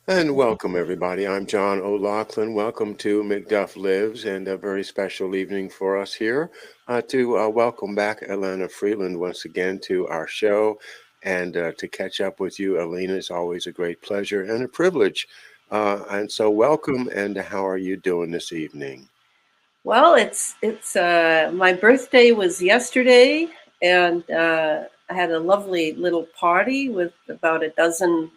And welcome, everybody. I'm John O'Loughlin. Welcome to McDuff Lives, and a very special evening for us here to welcome back Elana Freeland once again to our show. And to catch up with you, Elena, is always a great pleasure and a privilege. And so, welcome, and how are you doing this evening? Well, it's my birthday was yesterday, and I had a lovely little party with about a dozen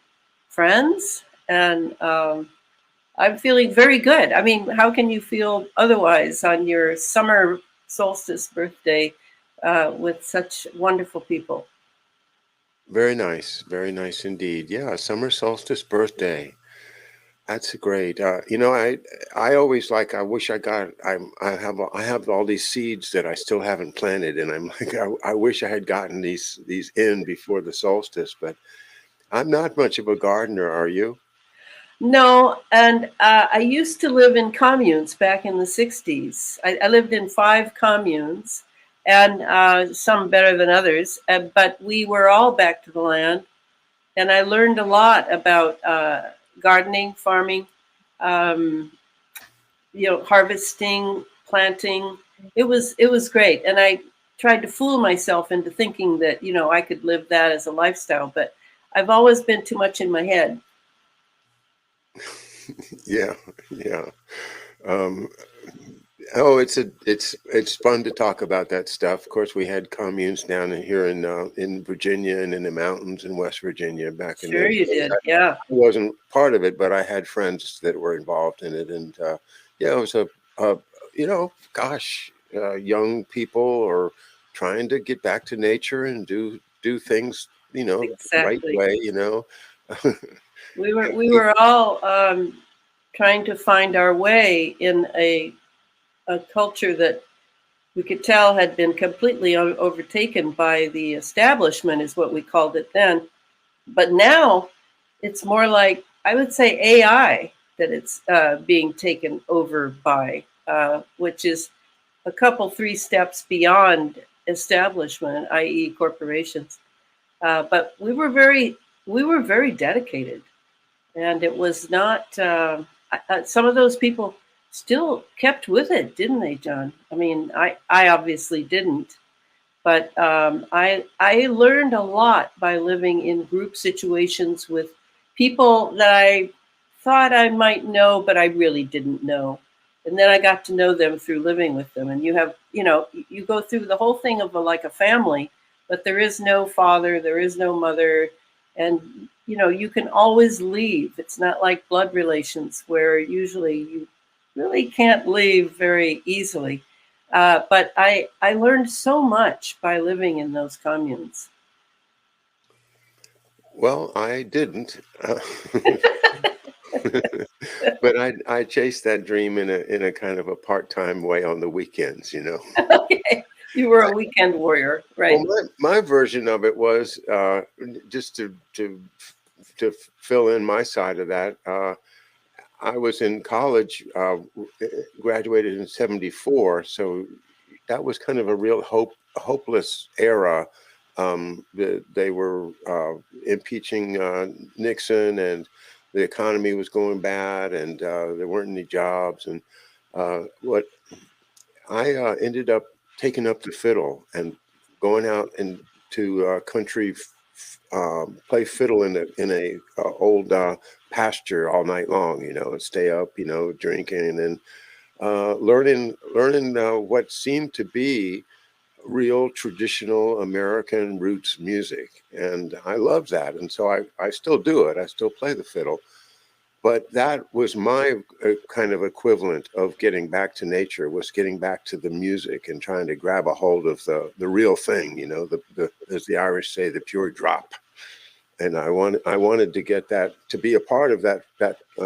friends, and I'm feeling very good. I mean, how can you feel otherwise on your summer solstice birthday with such wonderful people? Very nice indeed. Yeah, summer solstice birthday. That's great. I always like. I wish I got. I have all these seeds that I still haven't planted, and I'm like, I wish I had gotten these in before the solstice. But I'm not much of a gardener. Are you? No, and I used to live in communes back in the 60s. I lived in 5 communes, and some better than others, but we were all back to the land. And I learned a lot about gardening, farming, um, harvesting, planting. It was great, and I tried to fool myself into thinking that I could live that as a lifestyle. But I've always been too much in my head. Yeah, yeah. Um, oh, it's fun to talk about that stuff. Of course, we had communes down here in Virginia and in the mountains in West Virginia back in Sure, those you days. did. Yeah. Wasn't part of it, but I had friends that were involved in it, and yeah, it was a gosh, young people are trying to get back to nature and do things, the right Exactly. way, We were all trying to find our way in a culture that we could tell had been completely overtaken by the establishment, is what we called it then. But now it's more like, I would say, AI that it's being taken over by, which is a couple, 3 steps beyond establishment, i.e., corporations. But we were very dedicated, and it was not. Some of those people still kept with it, didn't they, John? I mean, I obviously didn't, but I learned a lot by living in group situations with people that I thought I might know, but I really didn't know. And then I got to know them through living with them. And you go through the whole thing of like a family, but there is no father, there is no mother, and you can always leave. It's not like blood relations where usually you really can't leave very easily. But I learned so much by living in those communes. Well, I didn't, but I chased that dream in a kind of a part-time way on the weekends. Okay, you were a weekend warrior, Well, right? my version of it was just to fill in my side of that. I was in college, graduated in '74, so that was kind of a real hopeless era. They were impeaching Nixon, and the economy was going bad, and there weren't any jobs. And what I ended up taking up the fiddle and going out into country, play fiddle in a old pasture all night long, and stay up, drinking and learning what seemed to be real traditional American roots music. And I love that. And so I still do it. I still play the fiddle. But that was my kind of equivalent of getting back to nature, was getting back to the music and trying to grab a hold of the real thing, the as the Irish say, the pure drop. And I wanted to get that, to be a part of that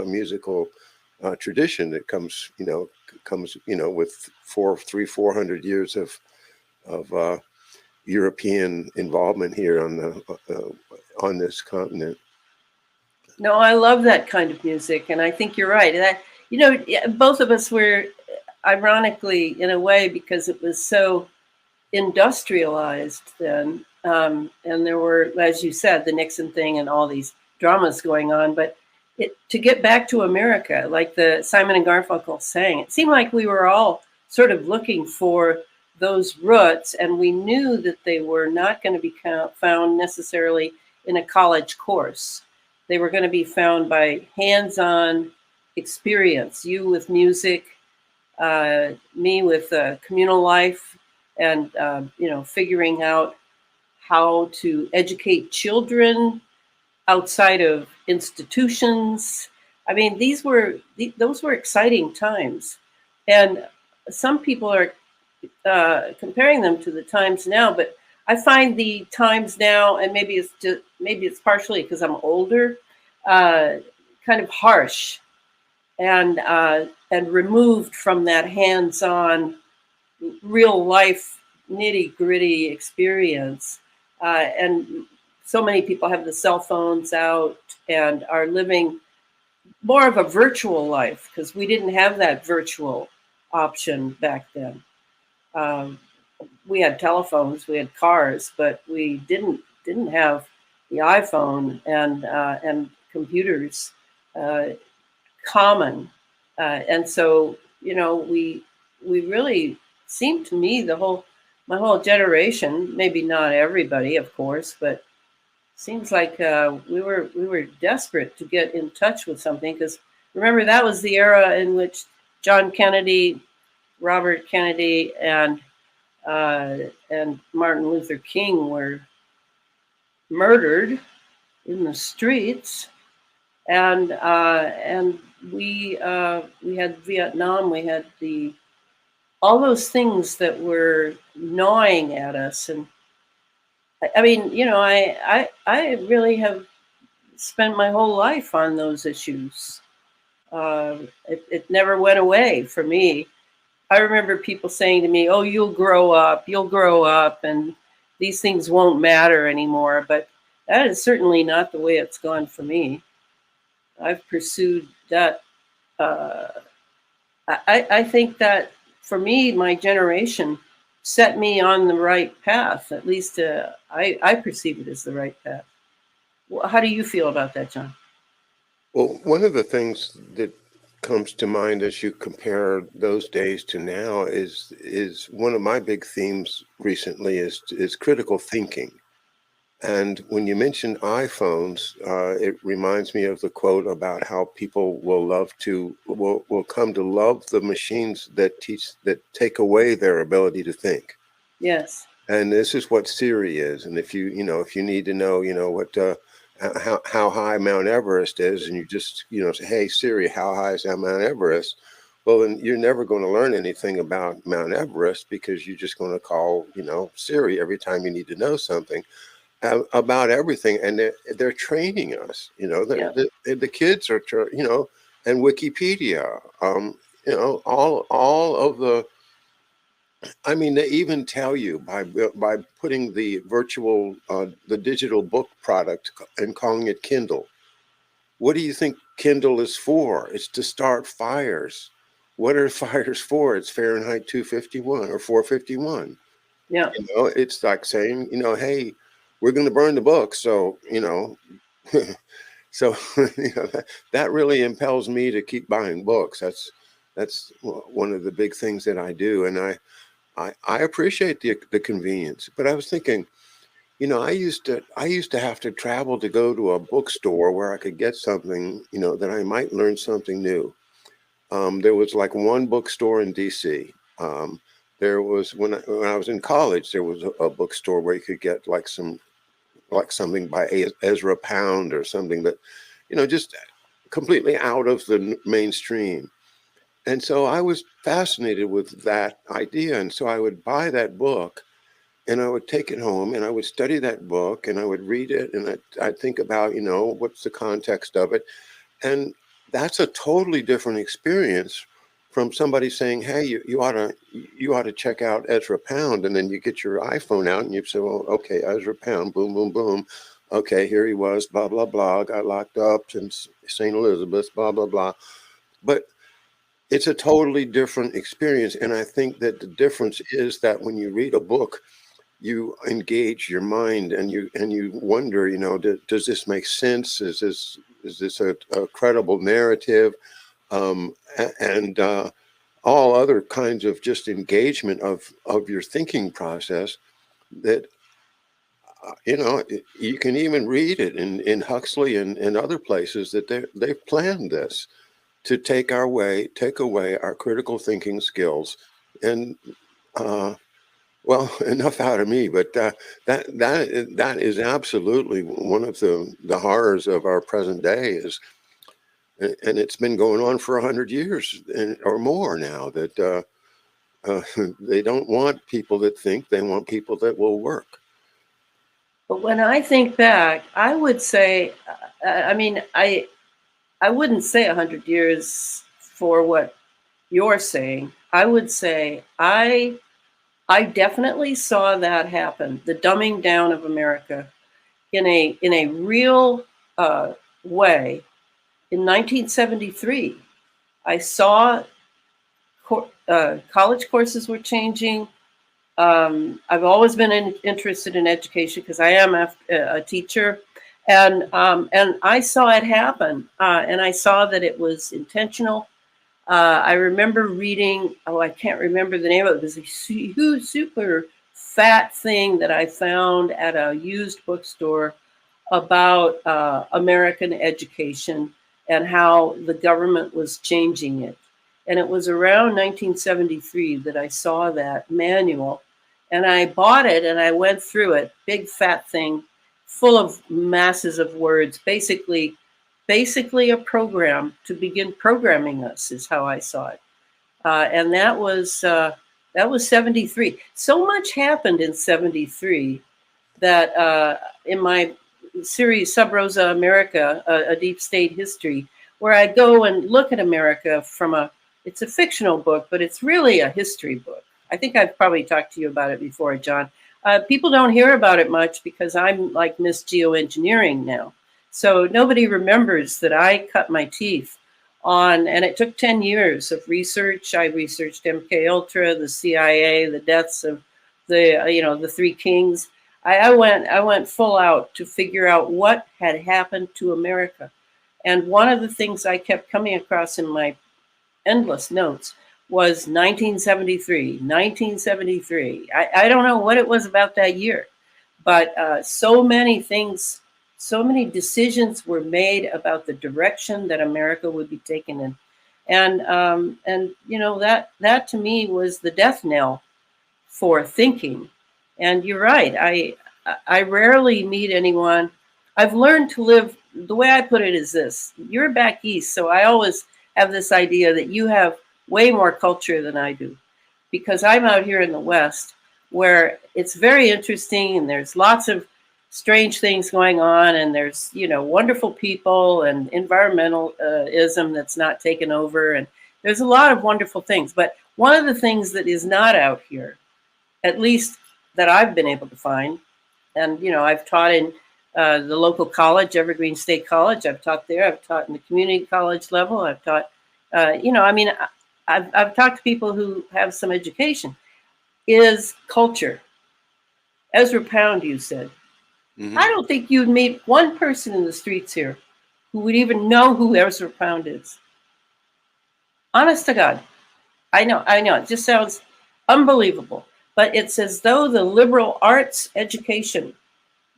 musical tradition that comes with 400 years of European involvement here on this continent. No, I love that kind of music, and I think you're right. That yeah, both of us were, ironically, in a way, because it was so industrialized then, and there were, as you said, the Nixon thing and all these dramas going on. But to get back to America, like the Simon and Garfunkel sang. It seemed like we were all sort of looking for those roots, and we knew that they were not going to be found necessarily in a college course. They were going to be found by hands-on experience. You with music, me with communal life, and figuring out how to educate children outside of institutions. I mean, those were exciting times, and some people are comparing them to the times now. But I find the times now, and maybe it's partially because I'm older, kind of harsh and removed from that hands-on, real life, nitty gritty experience. And so many people have the cell phones out and are living more of a virtual life because we didn't have that virtual option back then. Um, we had telephones, we had cars, but we didn't have the iPhone and computers common. And so we really seemed to me my whole generation, maybe not everybody, of course, but seems like we were desperate to get in touch with something because remember that was the era in which John Kennedy, Robert Kennedy, and Martin Luther King were murdered in the streets, and we had Vietnam, we had all those things that were gnawing at us. And I mean, I really have spent my whole life on those issues. It never went away for me. I remember people saying to me, "Oh, you'll grow up, and these things won't matter anymore." But that is certainly not the way it's gone for me. I've pursued that. Uh, I think that for me, my generation set me on the right path. At least I perceive it as the right path. How do you feel about that, John? Well, one of the things that comes to mind as you compare those days to now is one of my big themes recently is critical thinking. And when you mention iPhones, it reminds me of the quote about how people will come to love the machines that take away their ability to think. Yes. And this is what Siri is. And if you need to know, what how high Mount Everest is, and you just say, "Hey Siri, how high is that Mount Everest?" Well, then you're never going to learn anything about Mount Everest because you're just going to call Siri every time you need to know something about everything. And they're training us. Yeah. The kids are and Wikipedia. All of the. I mean, they even tell you by putting the digital book product and calling it Kindle. What do you think Kindle is for? It's to start fires. What are fires for? It's Fahrenheit 251 or 451. Yeah. It's like saying, hey, we're going to burn the book. So, so that really impels me to keep buying books. That's one of the big things that I do. And I appreciate the convenience, but I was thinking, I used to have to travel to go to a bookstore where I could get something, that I might learn something new. There was like one bookstore in DC. There was when I was in college, there was a bookstore where you could get like something by Ezra Pound or something that, just completely out of the mainstream. And so I was fascinated with that idea. And so I would buy that book and I would take it home and I would study that book and I would read it and I'd think about, what's the context of it. And that's a totally different experience from somebody saying, "Hey, you ought to check out Ezra Pound." And then you get your iPhone out and you say, "Well, okay, Ezra Pound, boom, boom, boom. Okay, here he was, blah, blah, blah, got locked up in St. Elizabeth, blah, blah, blah." But it's a totally different experience. And I think that the difference is that when you read a book, you engage your mind and you wonder, does this make sense? Is Is this a credible narrative? And all other kinds of just engagement of your thinking process that, you can even read it in Huxley and other places that they've planned this to take away our critical thinking skills. And well, enough out of me, but that is absolutely one of the horrors of our present day is, and it's been going on for 100 years or more now, that they don't want people that think, they want people that will work. But when I think back, I would say, I mean, I wouldn't say 100 years for what you're saying. I would say I definitely saw that happen, the dumbing down of America in a real way. In 1973, I saw college courses were changing. I've always been interested in education because I am a teacher, and I saw it happen, and I saw that it was intentional. I remember reading, I can't remember the name of it. It was a huge, super fat thing that I found at a used bookstore about American education and how the government was changing it. And it was around 1973 that I saw that manual. And I bought it and I went through it, big fat thing, full of masses of words, basically a program to begin programming us is how I saw it. And that was 73. So much happened in 73 that in my series Sub Rosa America, a deep state history, where I go and look at America from it's a fictional book, but it's really a history book. I think I've probably talked to you about it before, John. People don't hear about it much because I'm like Miss Geoengineering now. So nobody remembers that I cut my teeth on, and it took 10 years of research. I researched MK Ultra, the CIA, the deaths of the three kings. I went full out to figure out what had happened to America. And one of the things I kept coming across in my endless notes was 1973. I don't know what it was about that year, but so many things, so many decisions were made about the direction that America would be taken in. And that to me was the death knell for thinking. And you're right. I rarely meet anyone. I've learned to live, the way I put it is this: you're back east, so I always have this idea that you have way more culture than I do, because I'm out here in the West where it's very interesting and there's lots of strange things going on, and there's wonderful people and environmentalism that's not taken over, and there's a lot of wonderful things. But one of the things that is not out here, at least that I've been able to find, and I've taught in the local college, Evergreen State College. I've taught there. I've taught in the community college level. I've taught, I've talked to people who have some education. Is culture. Ezra Pound, you said. Mm-hmm. I don't think you'd meet one person in the streets here who would even know who Ezra Pound is. Honest to God. I know. It just sounds unbelievable. But it's as though the liberal arts education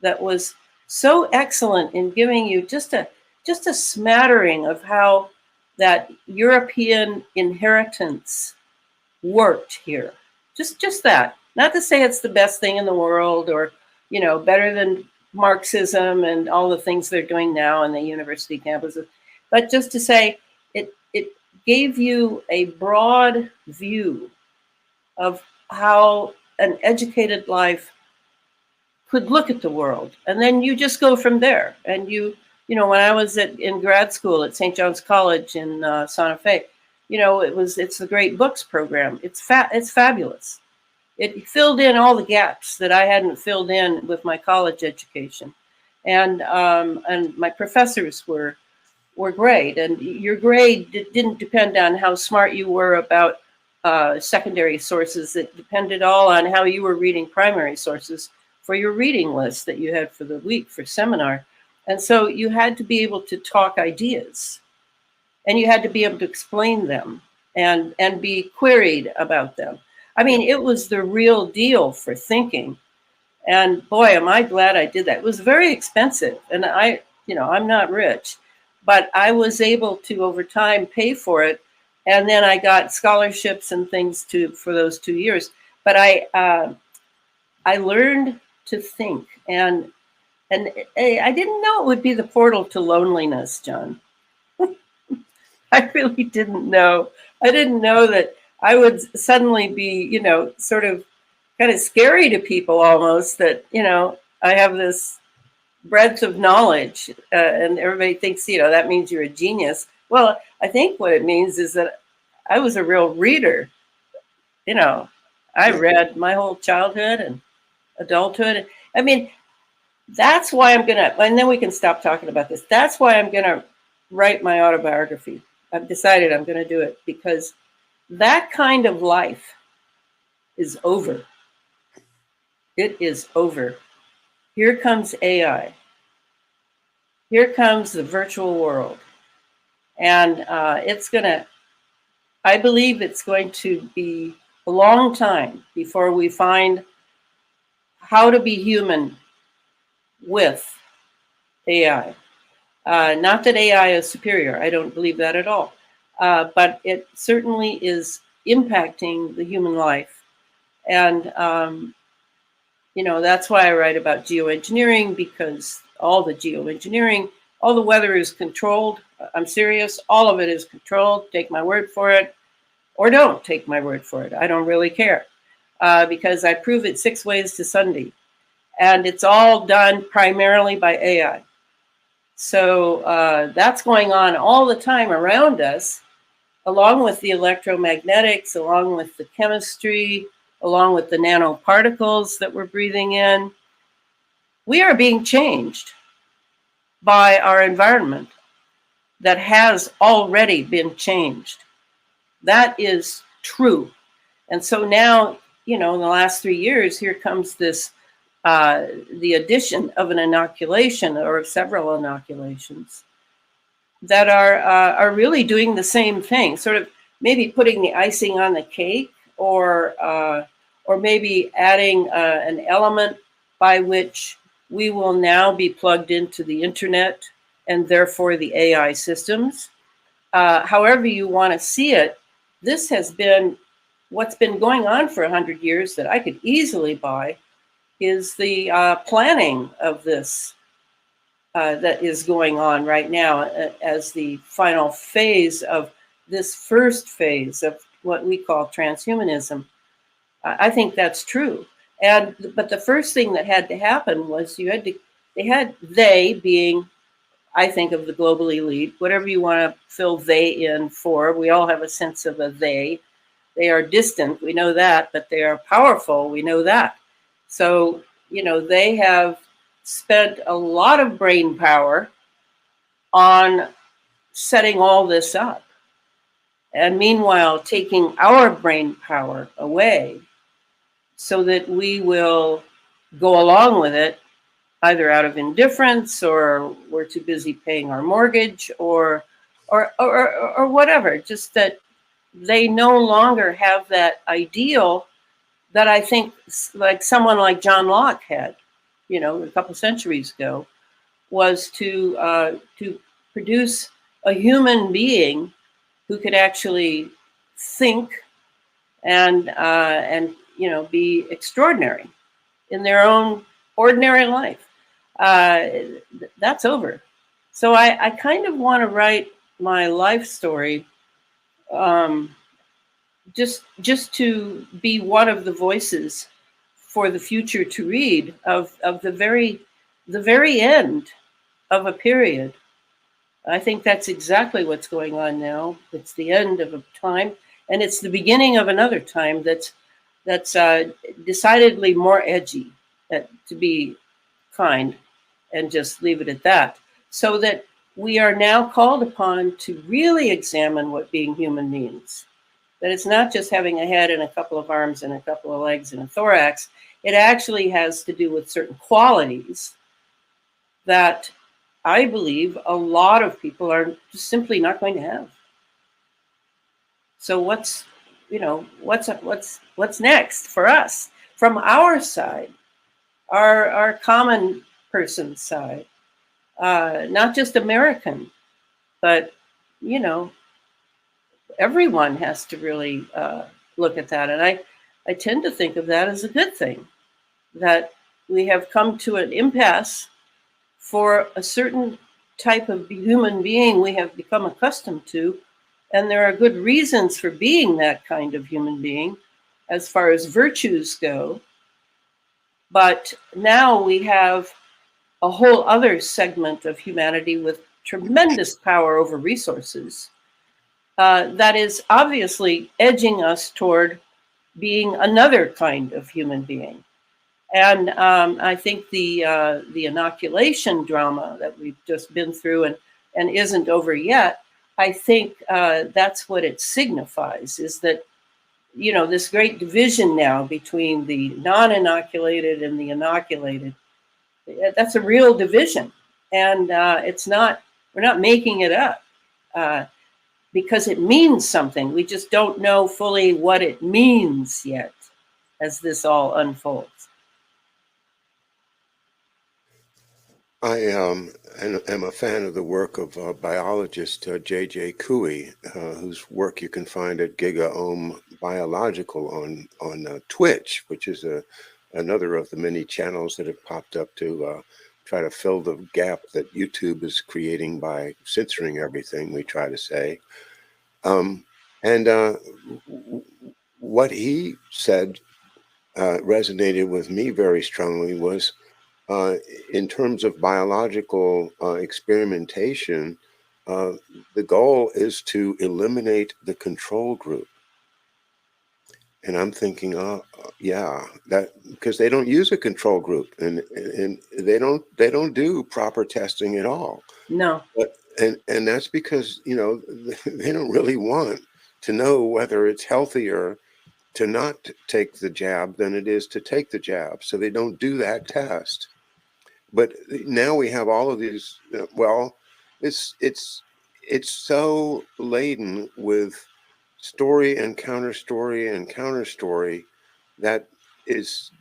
that was so excellent in giving you just a smattering of how that European inheritance worked here. Just that. Not to say it's the best thing in the world or, better than Marxism and all the things they're doing now in the university campuses, but just to say it gave you a broad view of how an educated life could look at the world. And then you just go from there. And when I was in grad school at St. John's College in Santa Fe, it's the Great Books program. It's fabulous. It filled in all the gaps that I hadn't filled in with my college education. And my professors were great. And your grade didn't depend on how smart you were about secondary sources. It depended all on how you were reading primary sources for your reading list that you had for the week for seminar. And so you had to be able to talk ideas, and you had to be able to explain them and be queried about them. I mean, it was the real deal for thinking. And boy, am I glad I did that. It was very expensive. And I'm not rich, but I was able to over time pay for it. And then I got scholarships and things for those 2 years. But I learned to think, and I didn't know it would be the portal to loneliness, John. I really didn't know. I didn't know that I would suddenly be, sort of kind of scary to people almost, that, I have this breadth of knowledge, and everybody thinks, that means you're a genius. Well, I think what it means is that I was a real reader. I read my whole childhood and adulthood. I mean, that's why and then we can stop talking about this. That's why I'm going to write my autobiography. I've decided I'm going to do it, because that kind of life is over. It is over. Here comes AI. Here comes the virtual world. And I believe it's going to be a long time before we find how to be human with AI. Not that AI is superior. I don't believe that at all. But it certainly is impacting the human life. And, that's why I write about geoengineering, because all the weather is controlled. I'm serious. All of it is controlled. Take my word for it, or don't take my word for it. I don't really care, because I prove it 6 ways to Sunday. And it's all done primarily by AI. So that's going on all the time around us, along with the electromagnetics, along with the chemistry, along with the nanoparticles that we're breathing in. We are being changed by our environment that has already been changed. That is true. And so now, in the last 3 years, here comes this, the addition of an inoculation or of several inoculations that are really doing the same thing, sort of maybe putting the icing on the cake, or maybe adding an element by which we will now be plugged into the internet and therefore the AI systems. However you want to see it, this has been what's been going on for 100 years that I could easily buy, is the planning of this that is going on right now as the final phase of this first phase of what we call transhumanism. I think that's true. But the first thing that had to happen was they being, I think, of the global elite, whatever you want to fill they in for. We all have a sense of a they. They are distant, we know that, but they are powerful, we know that. So, they have spent a lot of brain power on setting all this up. And meanwhile, taking our brain power away so that we will go along with it, either out of indifference, or we're too busy paying our mortgage, or whatever. Just that they no longer have that ideal that I think, like someone like John Locke had, a couple centuries ago, was to produce a human being who could actually think and be extraordinary in their own ordinary life. That's over. So I kind of want to write my life story, just to be one of the voices for the future to read of the very end of a period. I think that's exactly what's going on now. It's the end of a time, and it's the beginning of another time that's decidedly more edgy, to be kind, and just leave it at that. So that we are now called upon to really examine what being human means. That it's not just having a head and a couple of arms and a couple of legs and a thorax. It actually has to do with certain qualities that I believe a lot of people are just simply not going to have. So what's next for us from our side, our common person side, not just American, but you know, everyone has to really look at that. And I tend to think of that as a good thing, that we have come to an impasse for a certain type of human being we have become accustomed to. And there are good reasons for being that kind of human being as far as virtues go. But now we have a whole other segment of humanity with tremendous power over resources that is obviously edging us toward being another kind of human being. And I think the inoculation drama that we've just been through and isn't over yet, I think that's what it signifies, is that, you know, this great division now between the non-inoculated and the inoculated, that's a real division. And we're not making it up because it means something. We just don't know fully what it means yet as this all unfolds. I am a fan of the work of biologist J.J. Couey, whose work you can find at Gigaome Biological on Twitch, which is another of the many channels that have popped up to try to fill the gap that YouTube is creating by censoring everything we try to say. And what he said resonated with me very strongly was, in terms of biological experimentation, the goal is to eliminate the control group. And I'm thinking, yeah, that because they don't use a control group, and they don't do proper testing at all. No. But and that's because, you know, they don't really want to know whether it's healthier to not take the jab than it is to take the jab. So they don't do that test. But now we have all of these. Well, it's so laden with story and counter story and counter story that is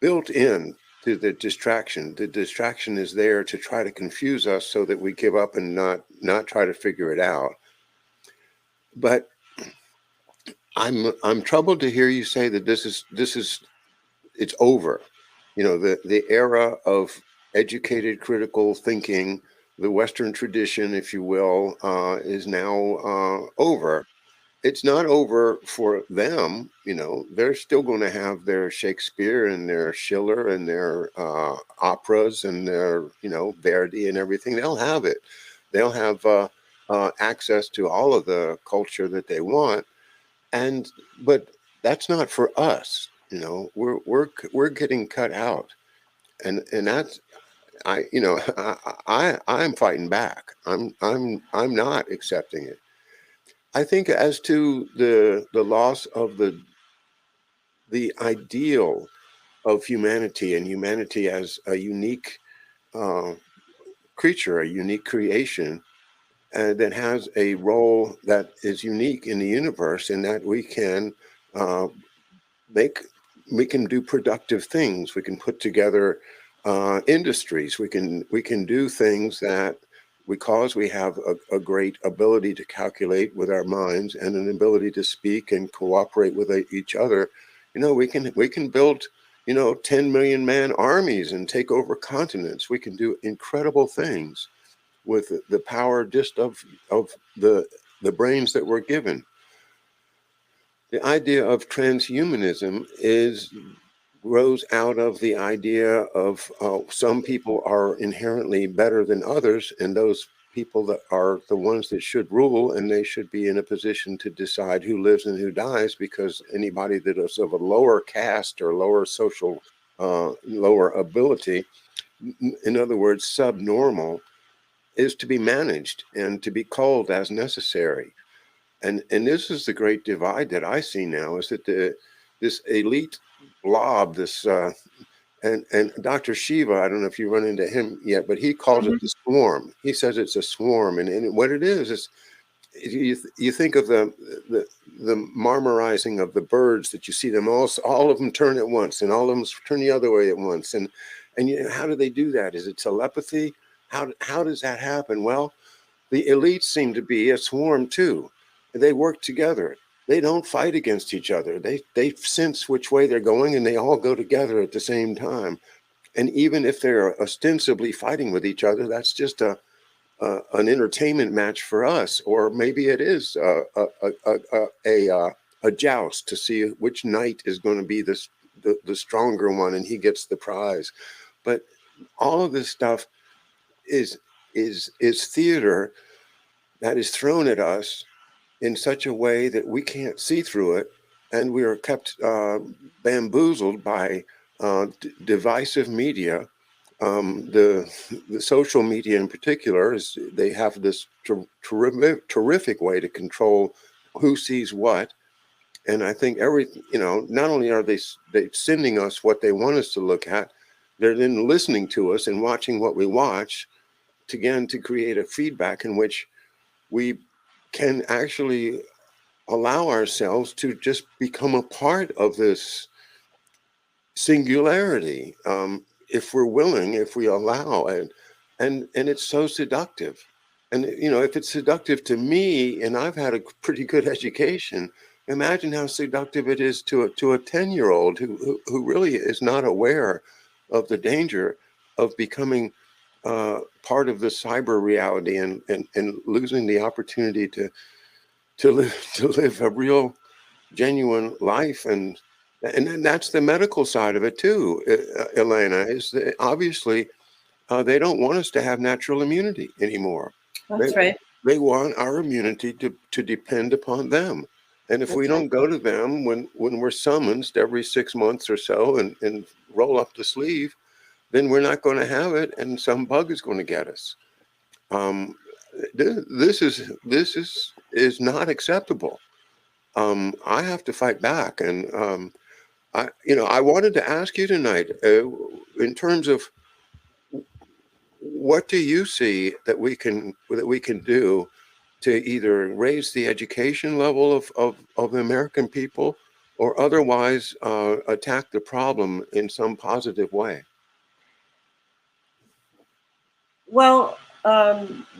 built in to the distraction. The distraction is there to try to confuse us so that we give up and not try to figure it out. But I'm troubled to hear you say that this is it's over. You know, the era of educated critical thinking, the Western tradition, if you will, is now over. It's not over for them. You know, they're still going to have their Shakespeare and their Schiller and their operas and their, you know, Verdi and everything. They'll have it. They'll have access to all of the culture that they want. But that's not for us. You know, we're getting cut out, and that's I'm fighting back. I'm not accepting it. I think as to the loss of the ideal of humanity, and humanity as a unique creature, a unique creation, that has a role that is unique in the universe, in that we can we can do productive things. We can put together industries. We can do things that, because we have a great ability to calculate with our minds and an ability to speak and cooperate with each other. You know, we can build, you know, 10 million man armies and take over continents. We can do incredible things with the power just of the brains that we're given. The idea of transhumanism grows out of the idea of some people are inherently better than others, and those people that are the ones that should rule, and they should be in a position to decide who lives and who dies, because anybody that is of a lower caste or lower social, lower ability, in other words, subnormal, is to be managed and to be culled as necessary. And this is the great divide that I see now, is that this elite blob, and Dr. Shiva, I don't know if you run into him yet, but he calls it the swarm. He says it's a swarm, and what it is you think of the marmorizing of the birds, that you see them all of them turn at once, and all of them turn the other way at once, and how do they do that? Is it telepathy? How does that happen? Well, the elites seem to be a swarm too. They work together. They don't fight against each other. They sense which way they're going, and they all go together at the same time. And even if they're ostensibly fighting with each other, that's just an entertainment match for us, or maybe it is a joust to see which knight is going to be the stronger one, and he gets the prize. But all of this stuff is theater that is thrown at us in such a way that we can't see through it, and we are kept bamboozled by divisive media. The social media in particular, they have this terrific way to control who sees what. And I think not only are they sending us what they want us to look at, they're then listening to us and watching what we watch to create a feedback in which we can actually allow ourselves to just become a part of this singularity, if we're willing, if we allow it. And it's so seductive. And if it's seductive to me, and I've had a pretty good education, imagine how seductive it is to a 10-year-old who really is not aware of the danger of becoming part of the cyber reality and losing the opportunity to live a real, genuine life. And that's the medical side of it too, Elena. Is that obviously they don't want us to have natural immunity anymore. That's right. They want our immunity to depend upon them. And if we don't go to them when we're summoned every 6 months or so and roll up the sleeve, then we're not going to have it, and some bug is going to get us. This is not acceptable. I have to fight back, and I wanted to ask you tonight, in terms of what do you see that we can do to either raise the education level of the American people, or otherwise attack the problem in some positive way? Well,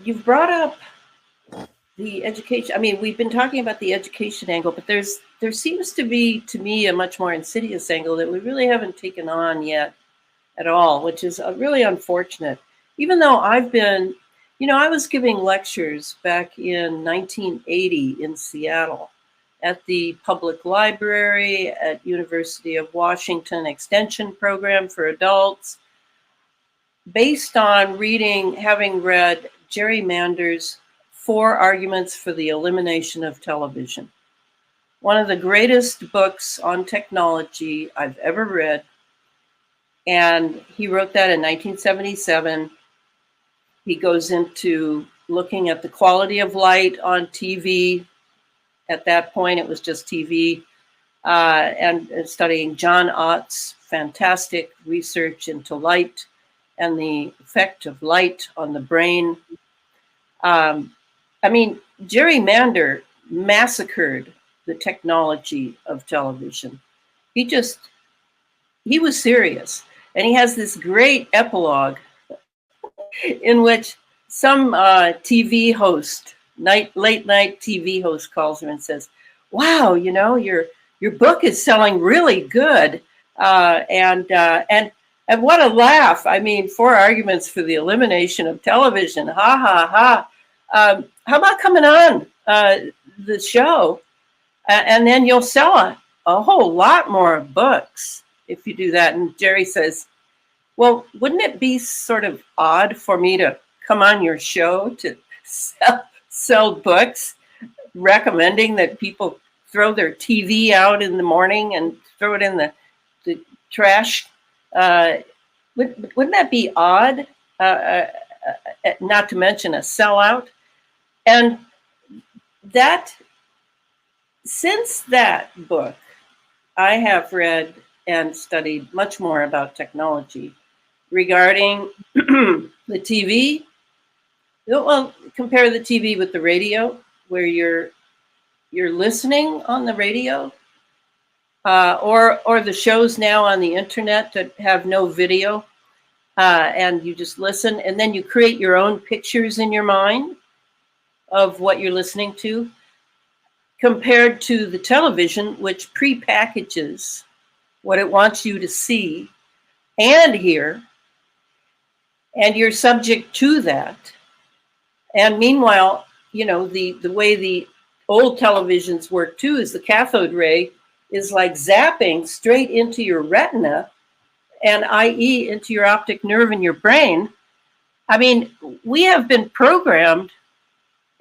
you've brought up the education. I mean, we've been talking about the education angle, but there seems to be, to me, a much more insidious angle that we really haven't taken on yet at all, which is really unfortunate. Even though I've been, I was giving lectures back in 1980 in Seattle at the public library at University of Washington Extension Program for adults, based on having read Jerry Mander's 4 Arguments for the Elimination of Television. One of the greatest books on technology I've ever read. And he wrote that in 1977. He goes into looking at the quality of light on TV. At that point, it was just TV. And studying John Ott's fantastic research into light and the effect of light on the brain. Jerry Mander massacred the technology of television. He was serious. And he has this great epilogue in which some TV host, late night TV host, calls him and says, "Wow, your book is selling really good." And what a laugh. 4 Arguments for the Elimination of Television. Ha, ha, ha. How about coming on the show? And then you'll sell a whole lot more books if you do that. And Jerry says, "Well, wouldn't it be sort of odd for me to come on your show to sell books, recommending that people throw their TV out in the morning and throw it in the trash? Wouldn't that be odd? Not to mention a sellout." And since that book, I have read and studied much more about technology regarding the TV, Well, compare the TV with the radio, where you're listening on the radio, or the shows now on the internet that have no video, and you just listen, and then you create your own pictures in your mind of what you're listening to, compared to the television, which pre-packages what it wants you to see and hear, and you're subject to that. And meanwhile, the way the old televisions work too is the cathode ray is like zapping straight into your retina, and i.e. into your optic nerve in your brain. I mean, we have been programmed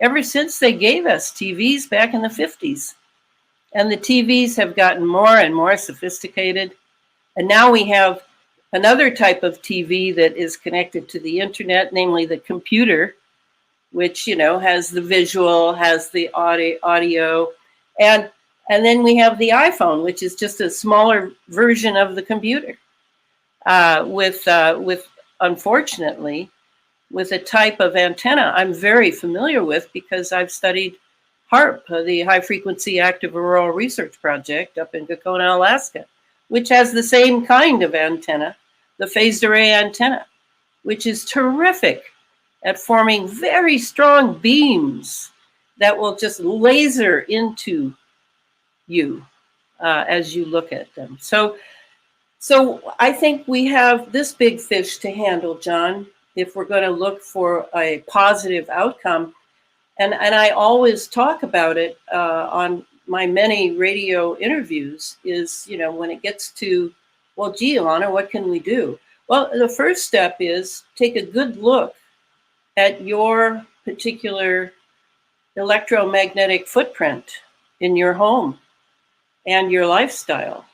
ever since they gave us TVs back in the 50s. And the TVs have gotten more and more sophisticated. And now we have another type of TV that is connected to the internet, namely the computer, which, has the visual, has the audio. And then we have the iPhone, which is just a smaller version of the computer, with unfortunately, with a type of antenna I'm very familiar with because I've studied HAARP, the High Frequency Active Auroral Research Project up in Gakona, Alaska, which has the same kind of antenna, the phased array antenna, which is terrific at forming very strong beams that will just laser into you as you look at them. So I think we have this big fish to handle, John, if we're going to look for a positive outcome. And I always talk about it on my many radio interviews is, when it gets to, well, gee, Elana, what can we do? Well, the first step is take a good look at your particular electromagnetic footprint in your home and your lifestyle.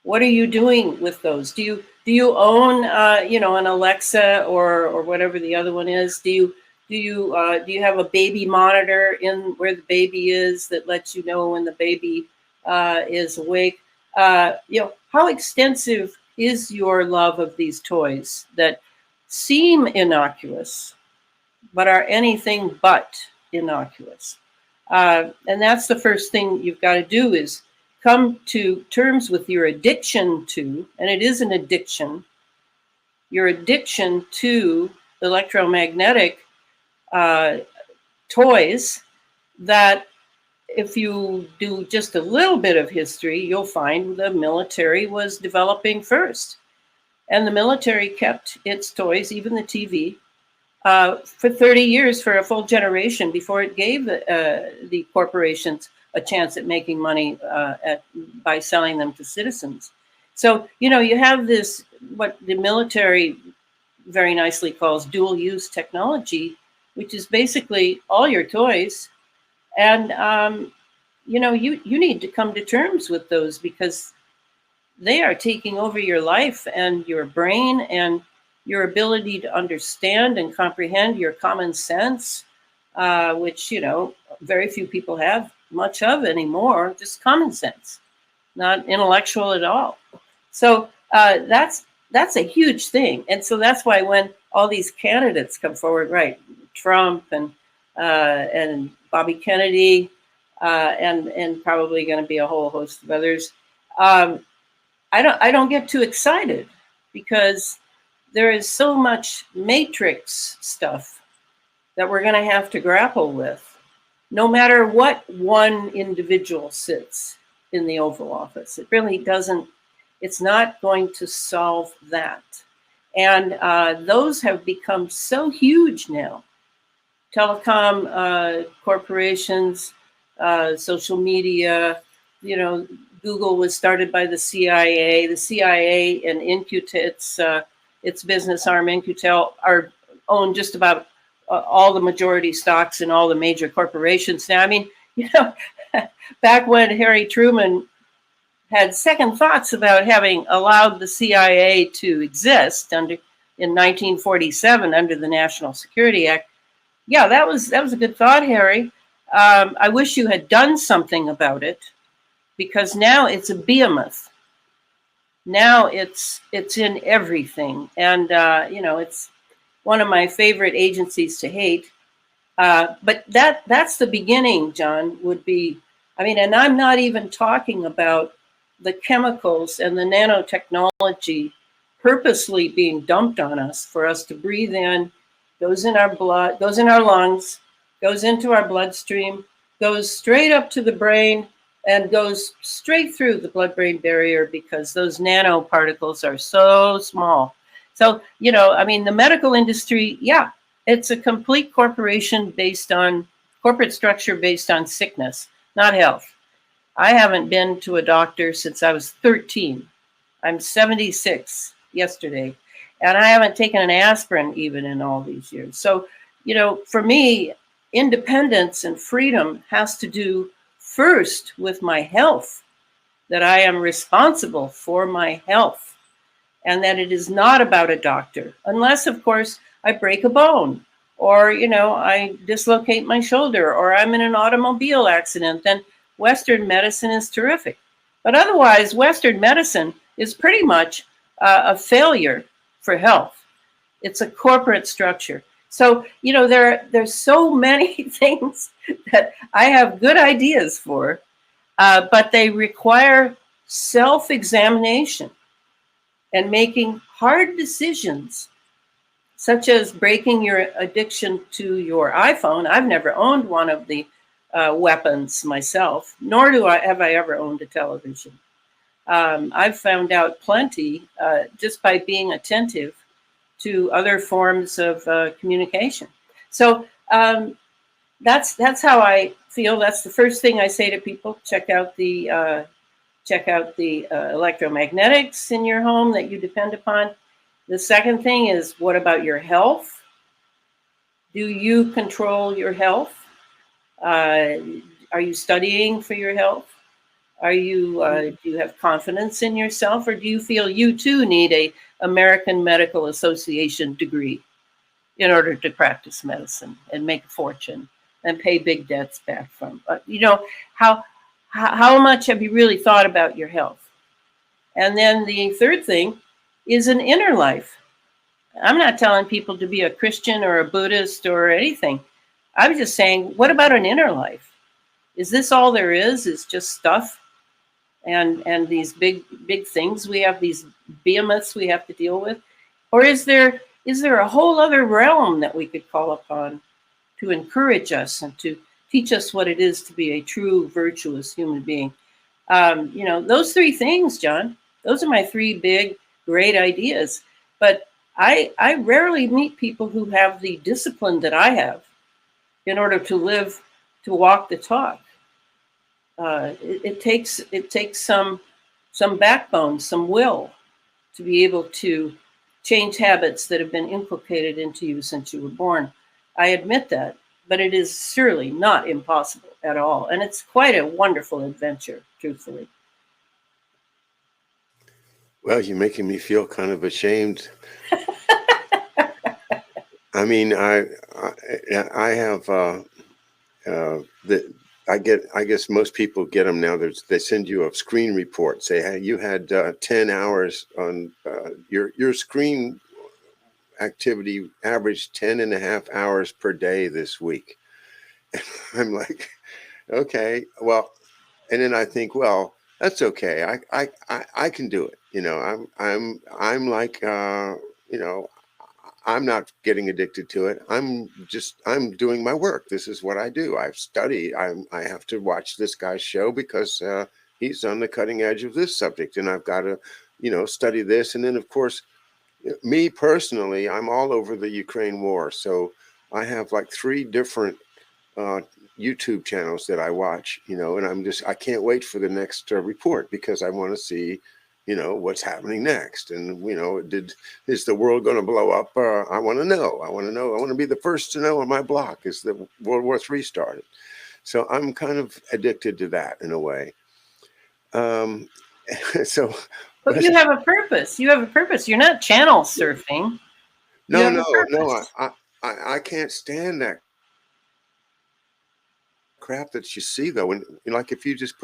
What are you doing with those? Do you own, an Alexa or whatever the other one is? Do you have a baby monitor in where the baby is that lets you know when the baby is awake? How extensive is your love of these toys that seem innocuous, but are anything but innocuous? And that's the first thing you've got to do is come to terms with your addiction to, and it is an addiction, your addiction to electromagnetic toys that if you do just a little bit of history, you'll find the military was developing first. And the military kept its toys, even the TV, for 30 years, for a full generation before it gave the corporations a chance at making money by selling them to citizens. So, you have this, what the military very nicely calls dual use technology, which is basically all your toys. And, you need to come to terms with those because they are taking over your life and your brain and your ability to understand and comprehend your common sense, which, very few people have much of anymore, just common sense, not intellectual at all. So that's a huge thing. And so that's why when all these candidates come forward, right, Trump and Bobby Kennedy, and probably going to be a whole host of others, I don't get too excited because there is so much matrix stuff that we're going to have to grapple with, no matter what one individual sits in the Oval Office. It really doesn't, it's not going to solve that. And those have become so huge now. Telecom corporations, social media, Google was started by the CIA. The CIA and In-Q-Tel, its business arm, In-Q-Tel, are own just about all the majority stocks in all the major corporations now. I mean, back when Harry Truman had second thoughts about having allowed the CIA to exist in 1947 under the National Security Act. Yeah, that was a good thought, Harry. I wish you had done something about it because now it's a behemoth. Now it's in everything, and one of my favorite agencies to hate. But that's the beginning, John, would be, I mean, and I'm not even talking about the chemicals and the nanotechnology purposely being dumped on us for us to breathe in, goes in our blood, goes in our lungs, goes into our bloodstream, goes straight up to the brain, and goes straight through the blood-brain barrier because those nanoparticles are so small. So, you know, I mean, the medical industry, yeah, it's a complete corporation based on corporate structure based on sickness, not health. I haven't been to a doctor since I was 13. I'm 76 yesterday, and I haven't taken an aspirin even in all these years. So, you know, for me, independence and freedom has to do first with my health, that I am responsible for my health, and that it is not about a doctor, unless, of course, I break a bone or, you know, I dislocate my shoulder or I'm in an automobile accident. Then Western medicine is terrific. But otherwise, Western medicine is pretty much a failure for health. It's a corporate structure. So, you know, there's so many things that I have good ideas for, but they require self-examination and making hard decisions, such as breaking your addiction to your iPhone. I've never owned one of the weapons myself, nor have I ever owned a television. I've found out plenty just by being attentive to other forms of communication. So that's how I feel. That's the first thing I say to people: check out the electromagnetics in your home that you depend upon. The second thing is, what about your health? Do you control your health? Are you studying for your health? Are you do you have confidence in yourself, or do you feel you too need a American Medical Association degree in order to practice medicine and make a fortune and pay big debts back from? You know, how much have you really thought about your health? And then the third thing is an inner life. I'm not telling people to be a Christian or a Buddhist or anything. I'm just saying, what about an inner life? Is this all there is? Is just stuff and these big things we have, these behemoths we have to deal with? Or is there a whole other realm that we could call upon to encourage us and to teach us what it is to be a true virtuous human being? You know, those three things, John, those are my three big, great ideas. But I rarely meet people who have the discipline that I have in order to walk the talk. It takes some backbone, some will, to be able to change habits that have been inculcated into you since you were born. I admit that, but it is surely not impossible at all. And it's quite a wonderful adventure, truthfully. Well, you're making me feel kind of ashamed. I mean, I have I guess most people get them now. They send you a screen report. Say, hey, you had 10 hours on your screen activity, averaged 10 and a half hours per day this week. I'm like, okay, well, and then I think, well, that's okay. I can do it. You know, I'm like, you know, I'm not getting addicted to it. I'm doing my work. This is what I do. I've studied. I have to watch this guy's show because he's on the cutting edge of this subject, and I've got to, you know, study this. And then, of course, me personally, I'm all over the Ukraine war. So I have like 3 different YouTube channels that I watch, you know, and I can't wait for the next report because I want to see, you know, what's happening next. And, you know, is the world going to blow up? I want to know. I want to be the first to know on my block is the World War III started. So I'm kind of addicted to that in a way. So. But you have a purpose. You have a purpose. You're not channel surfing. No. I can't stand that crap that you see though. And like if you just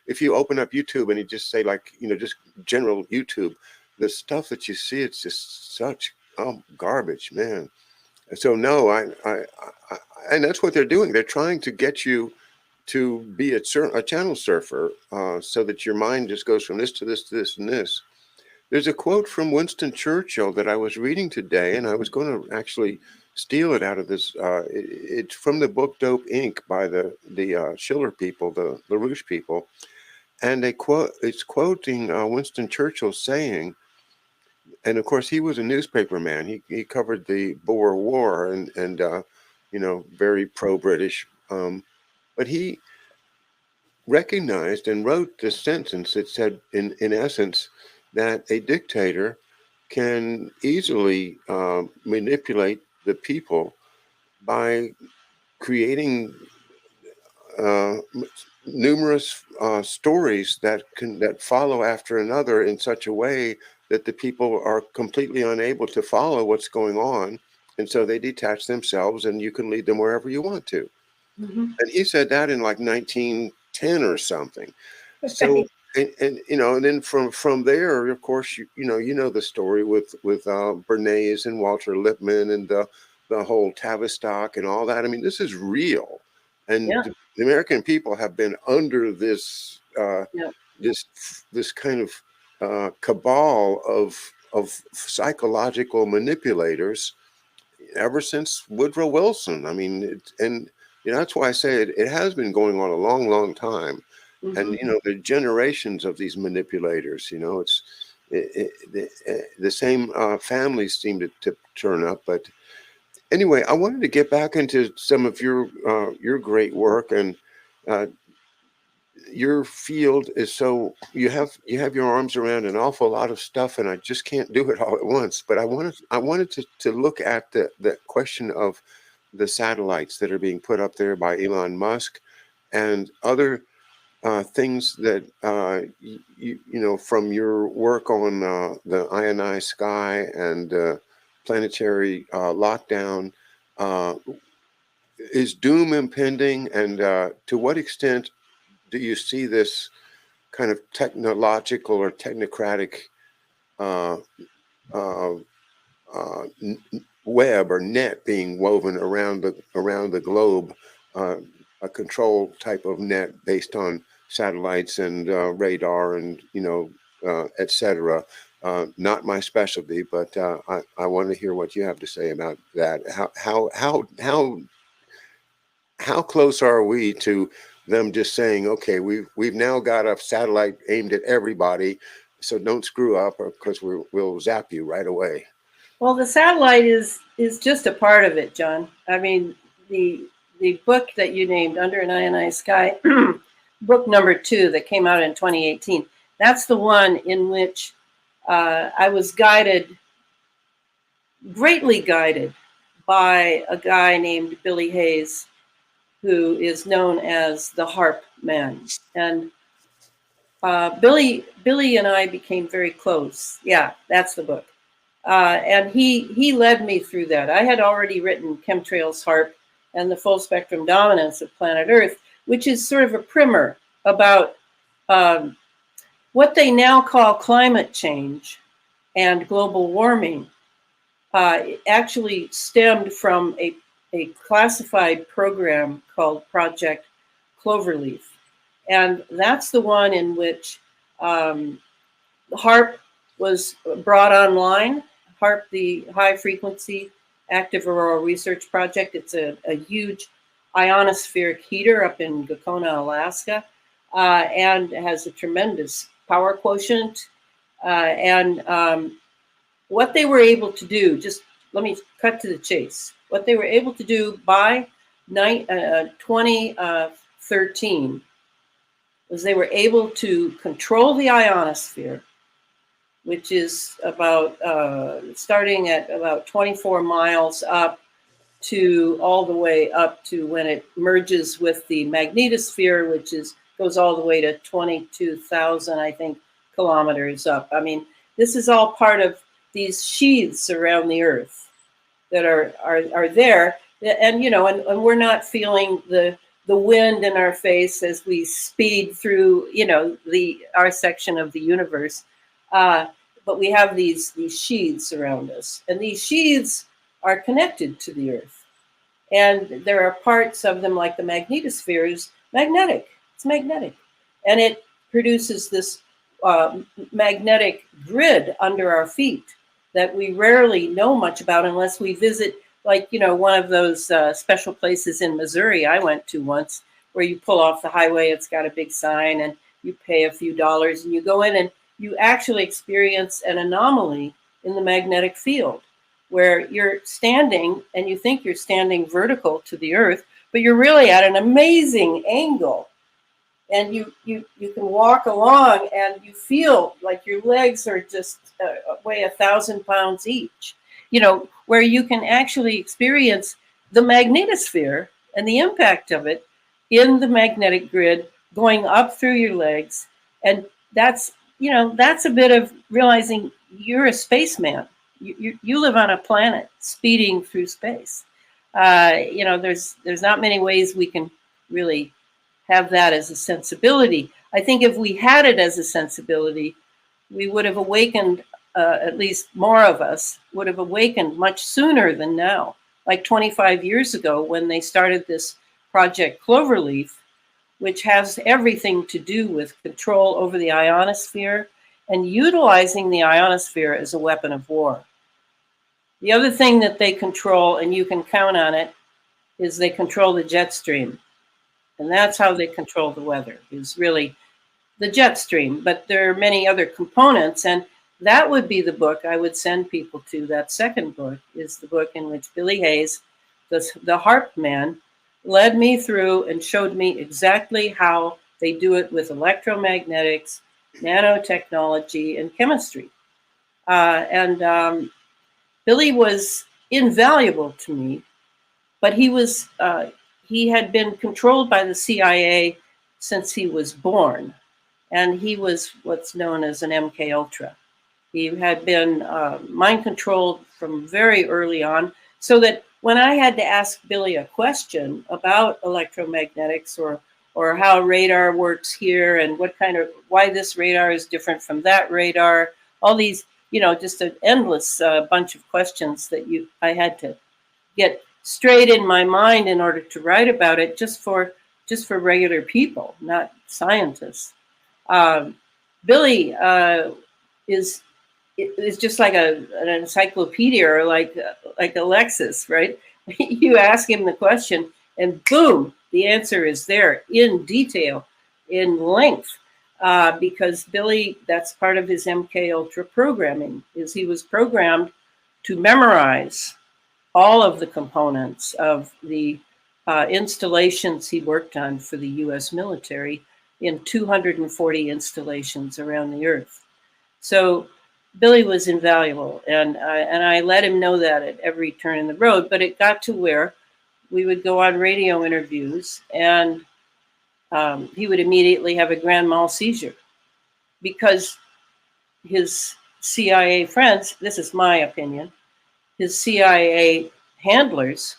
if you open up YouTube and you just say like, you know, just general YouTube, the stuff that you see, it's just such oh, garbage, man. So no, I and that's what they're doing. They're trying to get you to be a channel surfer, so that your mind just goes from this to this to this and this. There's a quote from Winston Churchill that I was reading today, and I was going to actually steal it out of this. It's from the book Dope Inc. by the Schiller people, the LaRouche people, and it's quoting Winston Churchill saying, and of course he was a newspaper man. He covered the Boer War and very pro-British, but he recognized and wrote this sentence that said, in essence, that a dictator can easily manipulate the people by creating uh, numerous stories that follow after another in such a way that the people are completely unable to follow what's going on, and so they detach themselves, and you can lead them wherever you want to. Mm-hmm. And he said that in like 1910 or something. So, Right. and then from there, of course, you know the story with Bernays and Walter Lippmann and the whole Tavistock and all that. I mean, this is real, and Yeah. the American people have been under this Yeah. this kind of cabal of psychological manipulators ever since Woodrow Wilson. I mean, that's why I say it has been going on a long, long time. And, Mm-hmm. the generations of these manipulators, the same families seem to turn up. But anyway, I wanted to get back into some of your great work, and uh, your field is so you have your arms around an awful lot of stuff, and I just can't do it all at once. But I wanted to look at the question of the satellites that are being put up there by Elon Musk and other things that from your work on the ionized sky and planetary lockdown. Uh, is doom impending, and to what extent do you see this kind of technological or technocratic uh, uh, web or net being woven around the globe, a control type of net based on satellites and radar and etc. Not my specialty, but I want to hear what you have to say about that. How close are we to them just saying, okay, we've now got a satellite aimed at everybody, so don't screw up, or because we'll zap you right away. Well, the satellite is just a part of it, John. I mean, the book that you named, Under an Ionized Sky, book number 2 that came out in 2018. That's the one in which I was greatly guided by a guy named Billy Hayes, who is known as the Harp Man. And Billy and I became very close. Yeah, that's the book. And he led me through that. I had already written Chemtrails, HARP, and the Full Spectrum Dominance of Planet Earth, which is sort of a primer about what they now call climate change and global warming. Actually stemmed from a classified program called Project Cloverleaf. And that's the one in which HARP was brought online. HARP, the High Frequency Active Auroral Research Project. It's a huge ionospheric heater up in Gakona, Alaska, and has a tremendous power quotient. What they were able to do, just let me cut to the chase. What they were able to do by 2013 was they were able to control the ionosphere, which is about starting at about 24 miles up to all the way up to when it merges with the magnetosphere, which goes all the way to 22,000, I think, kilometers up. I mean, this is all part of these sheaths around the Earth that are there, and and we're not feeling the wind in our face as we speed through our section of the universe. but we have these sheaths around us, and these sheaths are connected to the Earth. And there are parts of them, like the magnetosphere, is magnetic. It's magnetic, and it produces this magnetic grid under our feet that we rarely know much about unless we visit, like, one of those special places in Missouri I went to once, where you pull off the highway. It's got a big sign, and you pay a few dollars, and you go in, and you actually experience an anomaly in the magnetic field, where you're standing and you think you're standing vertical to the Earth, but you're really at an amazing angle. And you can walk along and you feel like your legs are just weigh 1,000 pounds each, where you can actually experience the magnetosphere and the impact of it in the magnetic grid going up through your legs. And that's a bit of realizing you're a spaceman. You live on a planet speeding through space. There's not many ways we can really have that as a sensibility. I think if we had it as a sensibility, we would have awakened, at least more of us would have awakened much sooner than now. Like 25 years ago, when they started this Project Cloverleaf, which has everything to do with control over the ionosphere and utilizing the ionosphere as a weapon of war. The other thing that they control, and you can count on it, is they control the jet stream. And that's how they control the weather, is really the jet stream. But there are many other components, and that would be the book I would send people to. That second book is the book in which Billy Hayes, the harp man, led me through and showed me exactly how they do it with electromagnetics, nanotechnology, and chemistry. Billy was invaluable to me, but he had been controlled by the CIA since he was born, and he was what's known as an MK Ultra. He had been mind controlled from very early on, so that when I had to ask Billy a question about electromagnetics or how radar works here and why this radar is different from that radar, all these, just an endless bunch of questions that I had to get straight in my mind in order to write about it, just for regular people, not scientists. Billy is just like an encyclopedia, or like Alexis, right? You ask him the question, and boom, the answer is there in detail, in length. Because Billy, that's part of his MK Ultra programming, is he was programmed to memorize all of the components of the installations he worked on for the U.S. military in 240 installations around the Earth. So Billy was invaluable, and I let him know that at every turn in the road. But it got to where we would go on radio interviews, and he would immediately have a grand mal seizure because his CIA friends, this is my opinion, his CIA handlers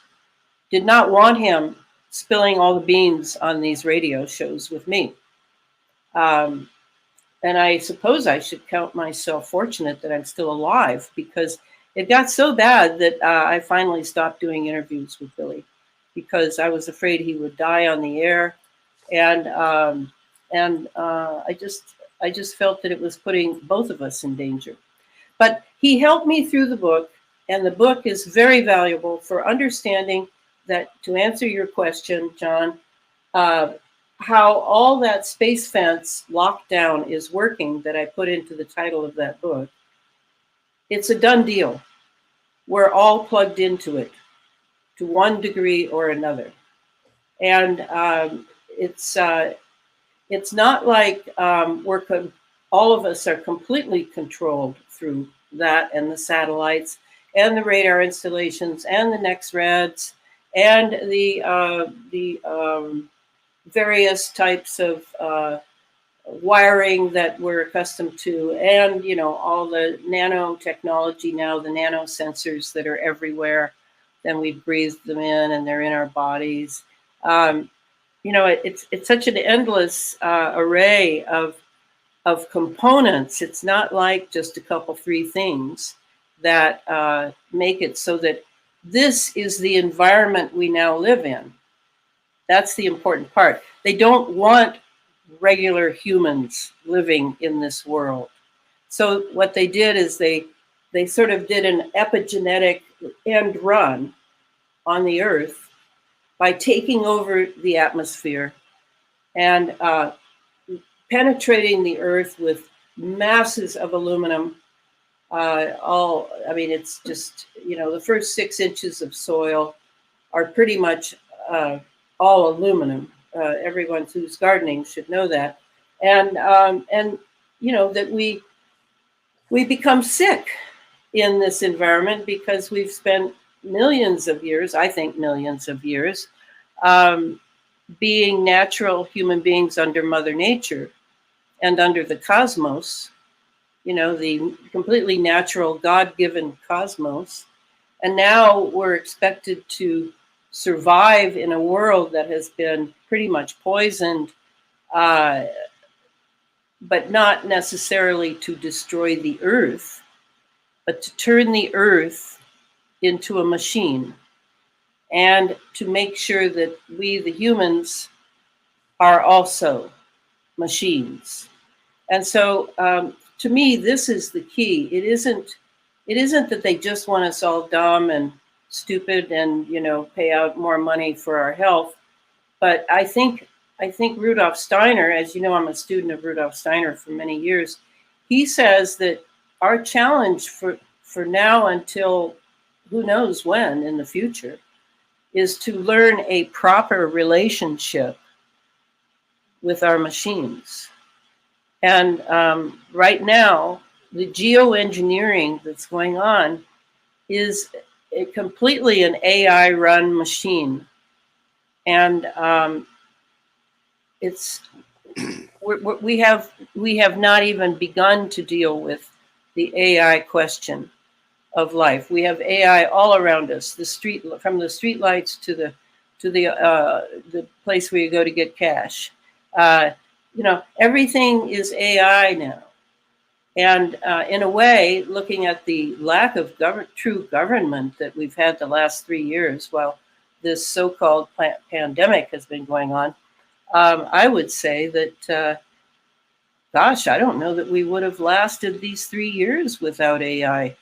did not want him spilling all the beans on these radio shows with me. And I suppose I should count myself fortunate that I'm still alive, because it got so bad that I finally stopped doing interviews with Billy because I was afraid he would die on the air. And I just felt that it was putting both of us in danger. But he helped me through the book, and the book is very valuable for understanding that, to answer your question, John, how all that space fence lockdown is working that I put into the title of that book. It's a done deal. We're all plugged into it to one degree or another. And it's not like all of us are completely controlled through that, and the satellites and the radar installations and the NexRads and the various types of wiring that we're accustomed to, and all the nanotechnology now, the nanosensors that are everywhere. Then we breathe them in, and they're in our bodies. It's such an endless array of of components. It's not like just a couple, three things that make it so that this is the environment we now live in. That's the important part. They don't want regular humans living in this world. So what they did is they sort of did an epigenetic end run on the Earth by taking over the atmosphere and penetrating the Earth with masses of aluminum. It's just, the first 6 inches of soil are pretty much all aluminum. Everyone who's gardening should know that. And that we become sick in this environment because we've spent millions of years, I think millions of years, being natural human beings under Mother Nature and under the cosmos, the completely natural God-given cosmos. And now we're expected to survive in a world that has been pretty much poisoned, but not necessarily to destroy the Earth, but to turn the Earth into a machine and to make sure that we, the humans, are also machines. And so to me, this is the key. It isn't that they just want us all dumb and stupid and, pay out more money for our health. But I think Rudolf Steiner, as you know, I'm a student of Rudolf Steiner for many years. He says that our challenge for now until who knows when in the future is to learn a proper relationship with our machines. And right now, the geoengineering that's going on is completely an AI-run machine. And we have not even begun to deal with the AI question of life. We have AI all around us. From the street lights to the place where you go to get cash. Everything is AI now. And in a way, looking at the lack of true government that we've had the last 3 years while this so-called pandemic has been going on, I would say that, I don't know that we would have lasted these 3 years without AI,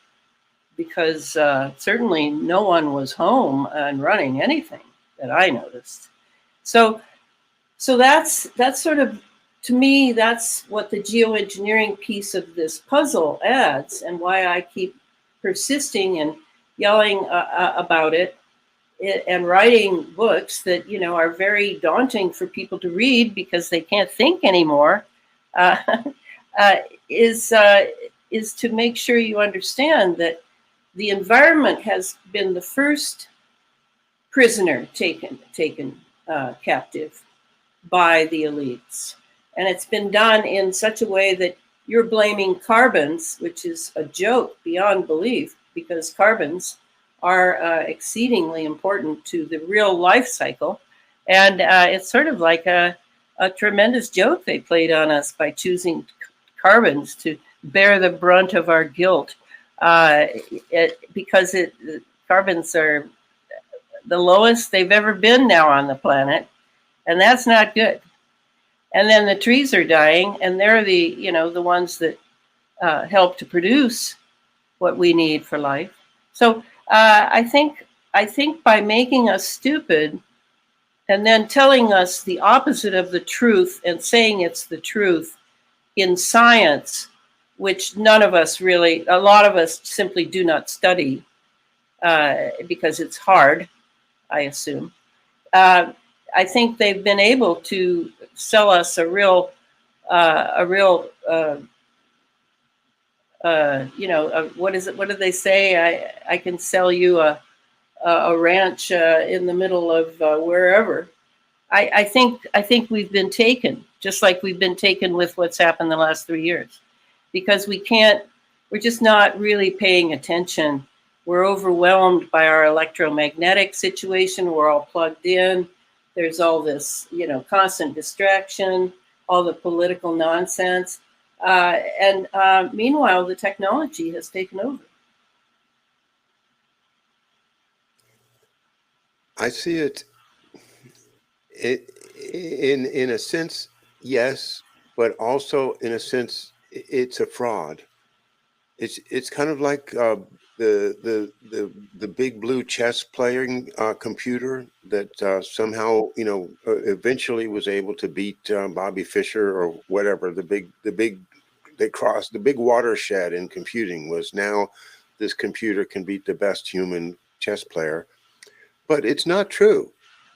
because certainly no one was home and running anything that I noticed. So that's sort of, to me, that's what the geoengineering piece of this puzzle adds, and why I keep persisting and yelling about it and writing books that, are very daunting for people to read because they can't think anymore, is to make sure you understand that the environment has been the first prisoner taken captive by the elites. And it's been done in such a way that you're blaming carbons, which is a joke beyond belief, because carbons are exceedingly important to the real life cycle. And it's sort of like a tremendous joke they played on us by choosing carbons to bear the brunt of our guilt, because carbons are the lowest they've ever been now on the planet, and that's not good. And then the trees are dying, and they're the ones that help to produce what we need for life. So I think by making us stupid and then telling us the opposite of the truth and saying it's the truth in science, which none of us really, a lot of us simply do not study because it's hard, I assume. I think they've been able to sell us what is it? What do they say? I can sell you a ranch in the middle of wherever. I think we've been taken, just like we've been taken with what's happened the last 3 years, because we're just not really paying attention. We're overwhelmed by our electromagnetic situation. We're all plugged in. There's all this, constant distraction, all the political nonsense. Meanwhile, the technology has taken over. I see it, in a sense, yes, but also in a sense, it's a fraud. It's kind of like the big blue chess playing computer that somehow eventually was able to beat Bobby Fischer or whatever. They crossed the big watershed in computing was now this computer can beat the best human chess player, but it's not true.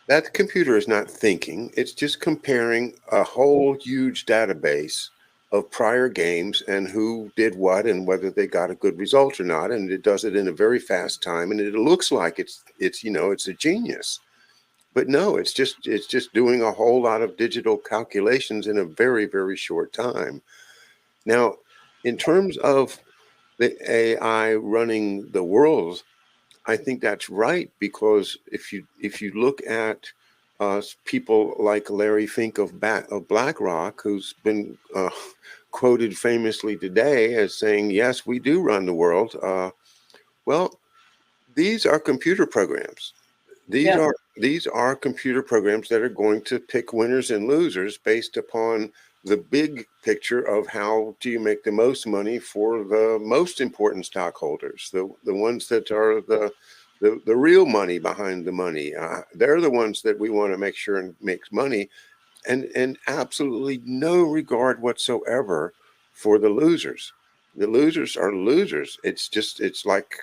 That computer is not thinking. It's just comparing a whole huge database of prior games and who did what and whether they got a good result or not. And it does it in a very fast time. And it looks like it's a genius. But no, it's just doing a whole lot of digital calculations in a very, very short time. Now, in terms of the AI running the world, I think that's right, because if you look at people like Larry Fink of BlackRock, who's been quoted famously today as saying, "Yes, we do run the world." Well, these are computer programs. These Yeah. are these are computer programs that are going to pick winners and losers based upon the big picture of how do you make the most money for the most important stockholders, the ones that are the real money behind the money. They're the ones that we want to make sure and makes money, and absolutely no regard whatsoever for the losers. The losers are losers. It's like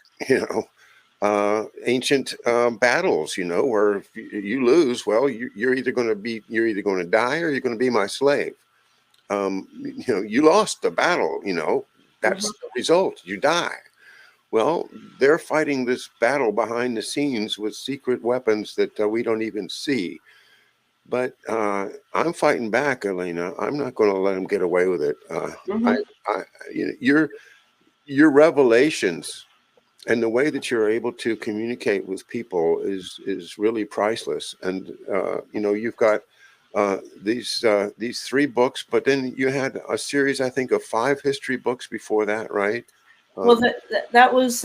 ancient battles, where if you lose, well, you're either going to die or you're going to be my slave. You lost the battle. That's Mhm. the result. You die. Well, they're fighting this battle behind the scenes with secret weapons that we don't even see. But I'm fighting back, Elena. I'm not going to let them get away with it. I, Mhm. I, your revelations and the way that you're able to communicate with people is really priceless. And you've got these three books, but then you had a series, I think, of 5 history books before that, right? Well, Um, that was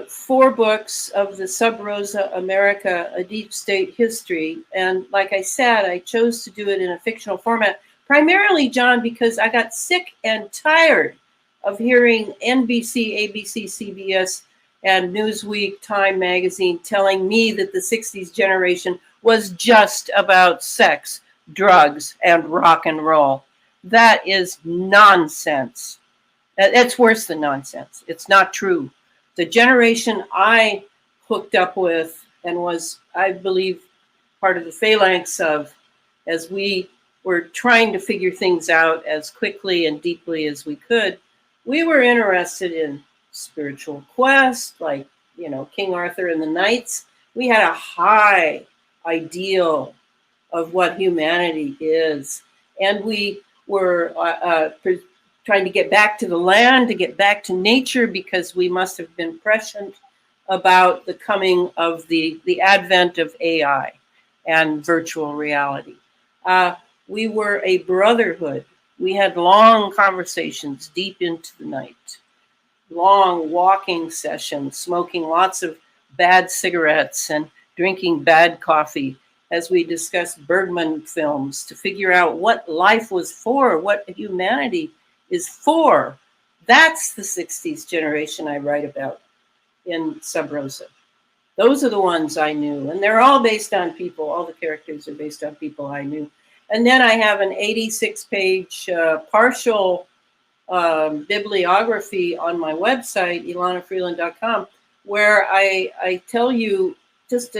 4 books of the Sub Rosa America, a deep state history. And like I said, I chose to do it in a fictional format, primarily, John, because I got sick and tired of hearing NBC, ABC, CBS, and Newsweek, Time Magazine telling me that the 60s generation was just about sex, drugs, and rock and roll. That is nonsense. That's worse than nonsense. It's not true. The generation I hooked up with and was, I believe, part of the phalanx of, as we were trying to figure things out as quickly and deeply as we could, we were interested in spiritual quest, like, King Arthur and the Knights. We had a high ideal of what humanity is. And we were trying to get back to the land, to get back to nature, because we must have been prescient about the coming of the advent of AI and virtual reality. We were a brotherhood. We had long conversations deep into the night, long walking sessions, smoking lots of bad cigarettes and drinking bad coffee as we discussed Bergman films to figure out what life was for, what humanity is for. That's the 60s generation I write about in Sub Rosa. Those are the ones I knew. And they're all based on people. All the characters are based on people I knew. And then I have an 86-page partial bibliography on my website, elanafreeland.com, where I tell you just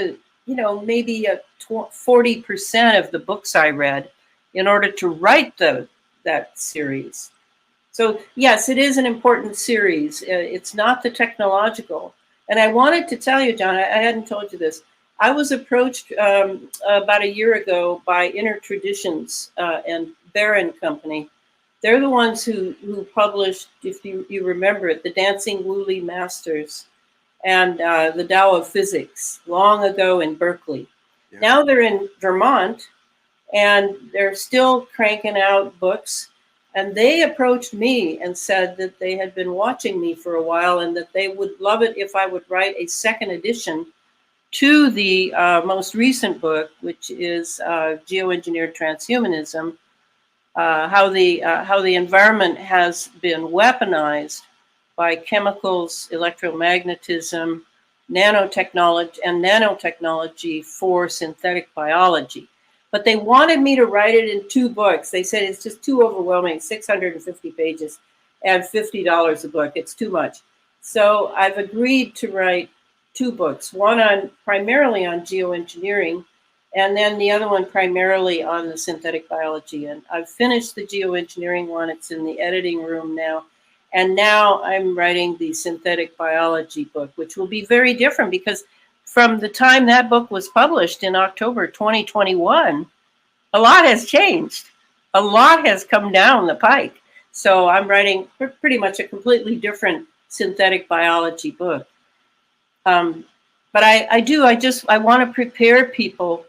maybe 40% of the books I read in order to write that series. So yes, it is an important series. It's not the technological. And I wanted to tell you, John, I hadn't told you this. I was approached about a year ago by Inner Traditions and Barron Company. They're the ones who published, if you remember it, the Dancing Woolly Masters and the Tao of Physics long ago in Berkeley. yeah. Now they're in Vermont, and they're still cranking out books. And they approached me and said that they had been watching me for a while and that they would love it if I would write a second edition to the most recent book, which is Geoengineered Transhumanism, how the environment has been weaponized by chemicals, electromagnetism, nanotechnology for synthetic biology. But they wanted me to write it in 2 books. They said it's just too overwhelming, 650 pages and $50 a book. It's too much. So I've agreed to write 2 books, one primarily on geoengineering, and then the other one primarily on the synthetic biology. And I've finished the geoengineering one. It's in the editing room now. And now I'm writing the synthetic biology book, which will be very different because from the time that book was published in October 2021, a lot has changed. A lot has come down the pike. So I'm writing pretty much a completely different synthetic biology book. But I want to prepare people,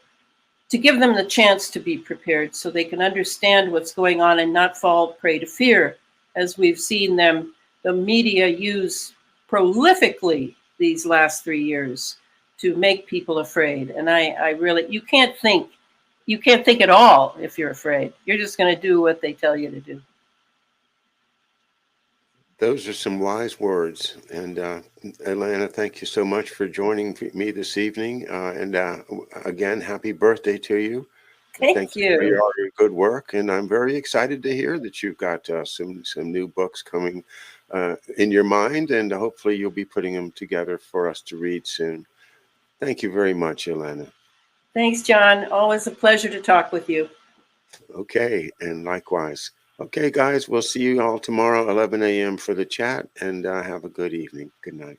to give them the chance to be prepared so they can understand what's going on and not fall prey to fear, as we've seen the media use prolifically these last 3 years to make people afraid. And I really, you can't think at all if you're afraid. You're just going to do what they tell you to do. Those are some wise words. And Elana, thank you so much for joining me this evening. And again, happy birthday to you. Thank you. For all your good work. And I'm very excited to hear that you've got some new books coming in your mind. And hopefully you'll be putting them together for us to read soon. Thank you very much, Elana. Thanks, John. Always a pleasure to talk with you. Okay, and likewise. Okay, guys, we'll see you all tomorrow, 11 a.m. for the chat, and have a good evening. Good night.